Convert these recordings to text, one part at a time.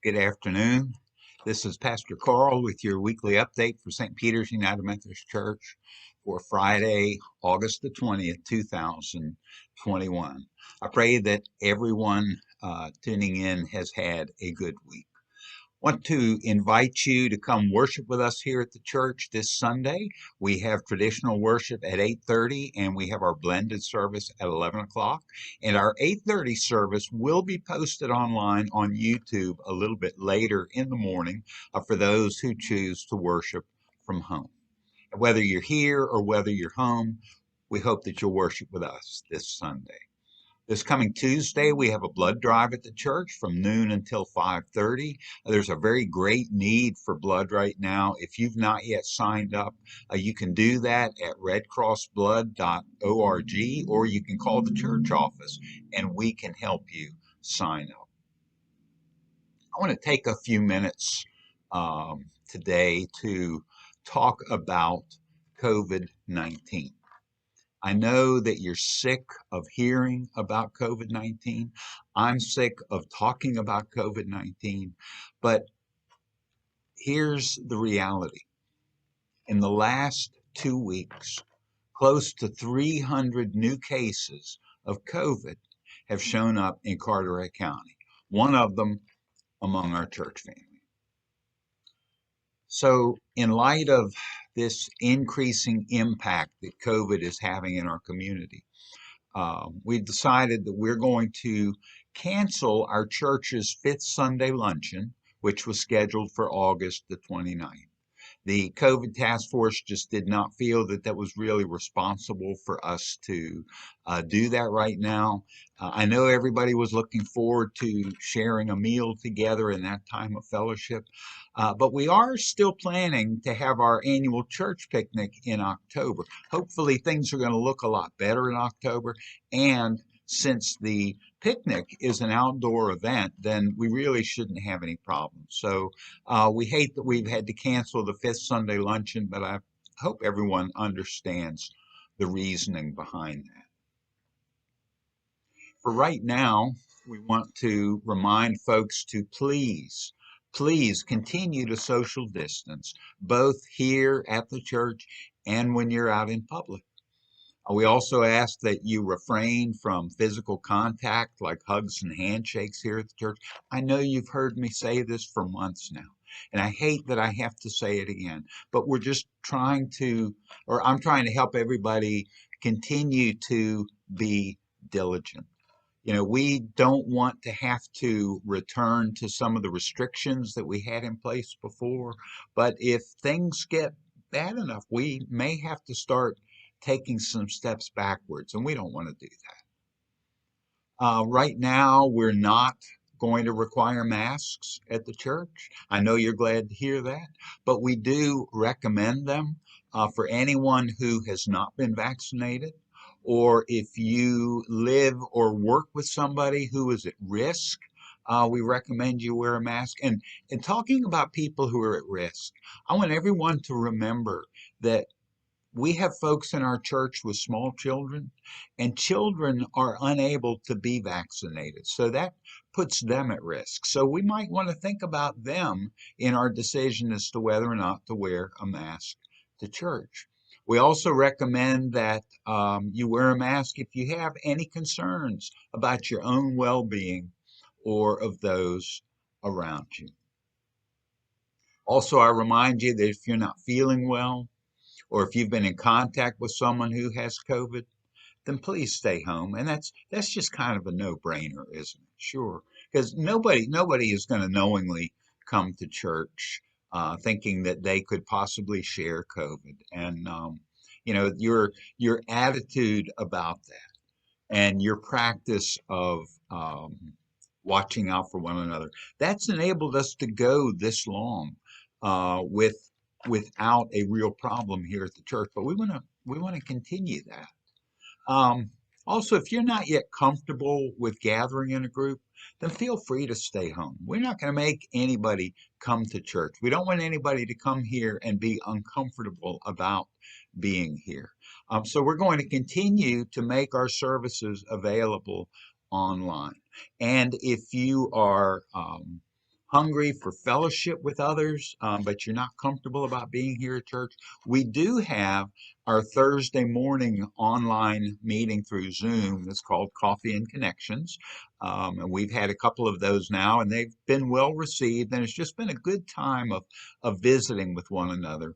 Good afternoon. This is Pastor Carl with your weekly update for St. Peter's United Methodist Church for Friday, August the 20th, 2021. I pray that everyone tuning in has had a good week. Want to invite you to come worship with us here at the church this Sunday. We have traditional worship at 8:30 and we have our blended service at 11 o'clock. And our 8:30 service will be posted online on YouTube a little bit later in the morning for those who choose to worship from home. Whether you're here or whether you're home, we hope that you'll worship with us this Sunday. This coming Tuesday, we have a blood drive at the church from noon until 5:30. There's a very great need for blood right now. If you've not yet signed up, you can do that at redcrossblood.org, or you can call the church office and we can help you sign up. I want to take a few minutes today to talk about COVID-19. I know that you're sick of hearing about COVID-19. I'm sick of talking about COVID-19. But here's the reality. In the last 2 weeks, close to 300 new cases of COVID have shown up in Carteret County, one of them among our church family. So, in light of this increasing impact that COVID is having in our community, we decided that we're going to cancel our church's fifth Sunday luncheon, which was scheduled for August the 29th. The COVID task force just did not feel that that was really responsible for us to do that right now. I know everybody was looking forward to sharing a meal together in that time of fellowship, but we are still planning to have our annual church picnic in October. Hopefully things are going to look a lot better in October, and since the picnic is an outdoor event, then we really shouldn't have any problems. So we hate that we've had to cancel the fifth Sunday luncheon, but I hope everyone understands the reasoning behind that. For right now, we want to remind folks to please continue to social distance, both here at the church and when you're out in public. We also ask that you refrain from physical contact like hugs and handshakes here at the church. I know you've heard me say this for months now, and I hate that I have to say it again, but we're just trying to, or I'm trying to help everybody continue to be diligent. You know, we don't want to have to return to some of the restrictions that we had in place before, but if things get bad enough, we may have to start taking some steps backwards, and we don't want to do that. Right now, we're not going to require masks at the church. I know you're glad to hear that, but we do recommend them for anyone who has not been vaccinated, or if you live or work with somebody who is at risk. We recommend you wear a mask. And talking about people who are at risk, I want everyone to remember that we have folks in our church with small children, and children are unable to be vaccinated. So that puts them at risk. So we might want to think about them in our decision as to whether or not to wear a mask to church. We also recommend that you wear a mask if you have any concerns about your own well being or of those around you. Also, I remind you that if you're not feeling well, or if you've been in contact with someone who has COVID, then please stay home. And that's just kind of a no-brainer, isn't it? Sure, because nobody is going to knowingly come to church thinking that they could possibly share COVID. And you know, your attitude about that and your practice of watching out for one another, that's enabled us to go this long without a real problem here at the church. But we want to continue that. Also, if you're not yet comfortable with gathering in a group, then feel free to stay home. We're not going to make anybody come to church. We don't want anybody to come here and be uncomfortable about being here. So we're going to continue to make our services available online. And if you are hungry for fellowship with others, but you're not comfortable about being here at church, we do have our Thursday morning online meeting through Zoom. It's called Coffee and Connections. And we've had a couple of those now, and they've been well received. And it's just been a good time of visiting with one another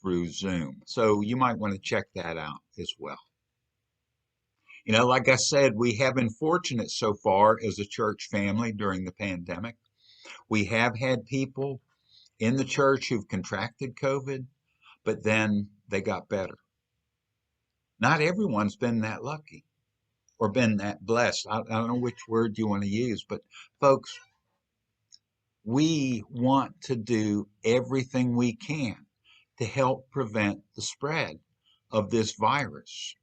through Zoom. So you might want to check that out as well. Like I said, we have been fortunate so far as a church family during the pandemic. We have had people in the church who've contracted COVID, but then they got better. Not everyone's been that lucky or been that blessed. I don't know which word you want to use, but folks, we want to do everything we can to help prevent the spread of this virus,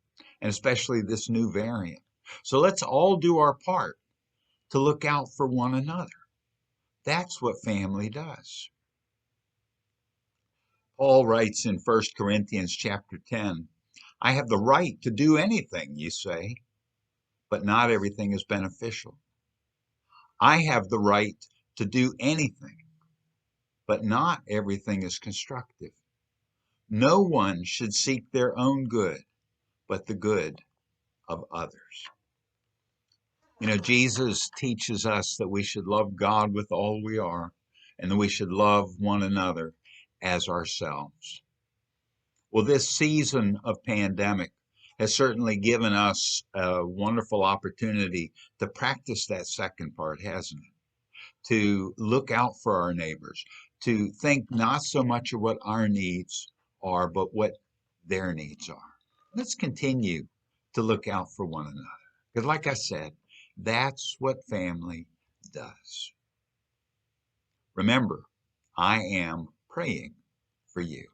and especially this new variant. So let's all do our part to look out for one another. That's what family does. Paul writes in 1 Corinthians chapter 10, I have the right to do anything, you say, but not everything is beneficial. I have the right to do anything, but not everything is constructive. No one should seek their own good, but the good of others. Jesus teaches us that we should love God with all we are, and that we should love one another as ourselves. Well, this season of pandemic has certainly given us a wonderful opportunity to practice that second part, hasn't it? To look out for our neighbors, to think not so much of what our needs are, but what their needs are. Let's continue to look out for one another. Because, like I said, that's what family does. Remember, I am praying for you.